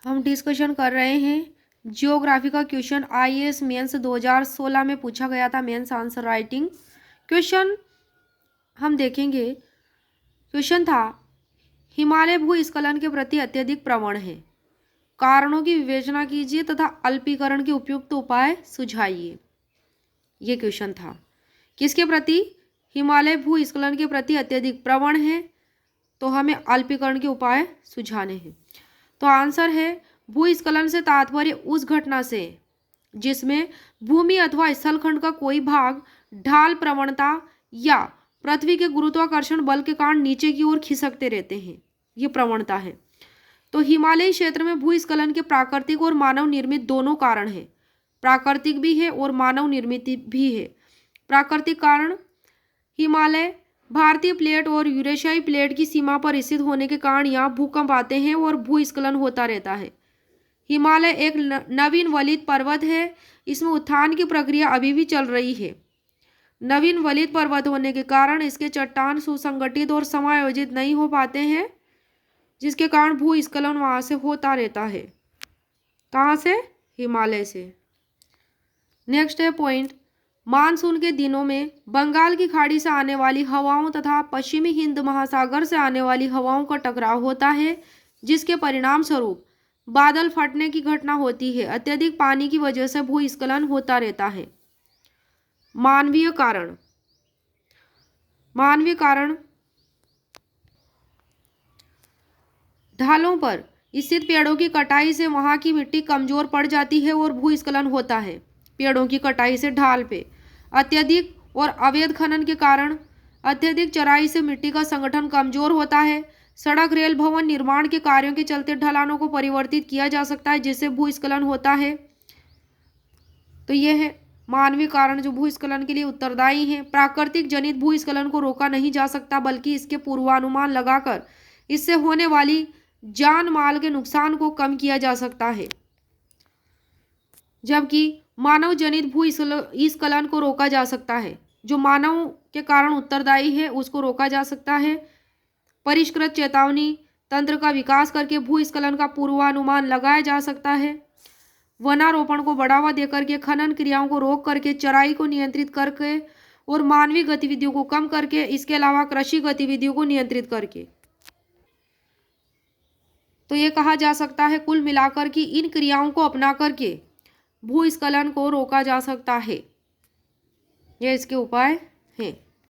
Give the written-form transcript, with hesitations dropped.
हम डिस्कशन कर रहे हैं जियोग्राफी का क्वेश्चन आईएएस मेंस 2016 में पूछा गया था। मेंस आंसर राइटिंग क्वेश्चन हम देखेंगे। क्वेश्चन था हिमालय भूस्खलन के प्रति अत्यधिक प्रवण है, कारणों की विवेचना कीजिए तथा अल्पीकरण के उपयुक्त उपाय सुझाइए। ये क्वेश्चन था किसके प्रति? हिमालय भूस्खलन के प्रति अत्यधिक प्रवण है, तो हमें अल्पीकरण के उपाय सुझाने हैं। तो आंसर है भूस्खलन से तात्पर्य उस घटना से जिसमें भूमि अथवा स्थलखंड का कोई भाग ढाल प्रवणता या पृथ्वी के गुरुत्वाकर्षण बल के कारण नीचे की ओर खिसकते रहते हैं, ये प्रवणता है। तो हिमालयी क्षेत्र में भूस्खलन के प्राकृतिक और मानव निर्मित दोनों कारण हैं। प्राकृतिक भी है और मानव निर्मित भी है। प्राकृतिक कारण हिमालय भारतीय प्लेट और यूरेशियाई प्लेट की सीमा पर स्थित होने के कारण यहाँ भूकंप आते हैं और भूस्खलन होता रहता है। हिमालय एक नवीन वलित पर्वत है, इसमें उत्थान की प्रक्रिया अभी भी चल रही है। नवीन वलित पर्वत होने के कारण इसके चट्टान सुसंगठित और समायोजित नहीं हो पाते हैं, जिसके कारण भूस्खलन वहाँ से होता रहता है। कहाँ से? हिमालय से। नेक्स्ट है पॉइंट, मानसून के दिनों में बंगाल की खाड़ी से आने वाली हवाओं तथा पश्चिमी हिंद महासागर से आने वाली हवाओं का टकराव होता है, जिसके परिणाम स्वरूप बादल फटने की घटना होती है। अत्यधिक पानी की वजह से भूस्खलन होता रहता है। मानवीय कारण, मानवीय कारण ढालों पर स्थित पेड़ों की कटाई से वहां की मिट्टी कमजोर पड़ जाती है और भूस्खलन होता है। पेड़ों की कटाई से ढाल पे अत्यधिक और अवैध खनन के कारण अत्यधिक चराई से मिट्टी का संगठन कमजोर होता है। सड़क, रेल, भवन निर्माण के कार्यों के चलते ढलानों को परिवर्तित किया जा सकता है, जिससे भूस्खलन होता है। तो यह है मानवीय कारण जो भूस्खलन के लिए उत्तरदायी हैं। प्राकृतिक जनित भूस्खलन को रोका नहीं जा सकता, बल्कि इसके पूर्वानुमान लगाकर इससे होने वाली जान माल के नुकसान को कम किया जा सकता है। जबकि मानव जनित भूस्खलन को रोका जा सकता है, जो मानव के कारण उत्तरदायी है उसको रोका जा सकता है। परिष्कृत चेतावनी तंत्र का विकास करके भूस्खलन का पूर्वानुमान लगाया जा सकता है। वनारोपण को बढ़ावा देकर के, खनन क्रियाओं को रोक करके, चराई को नियंत्रित करके और मानवीय गतिविधियों को कम करके, इसके अलावा कृषि गतिविधियों को नियंत्रित करके। तो ये कहा जा सकता है कुल मिलाकर कि इन क्रियाओं को अपना करके भूस्खलन को रोका जा सकता है। ये इसके उपाय हैं।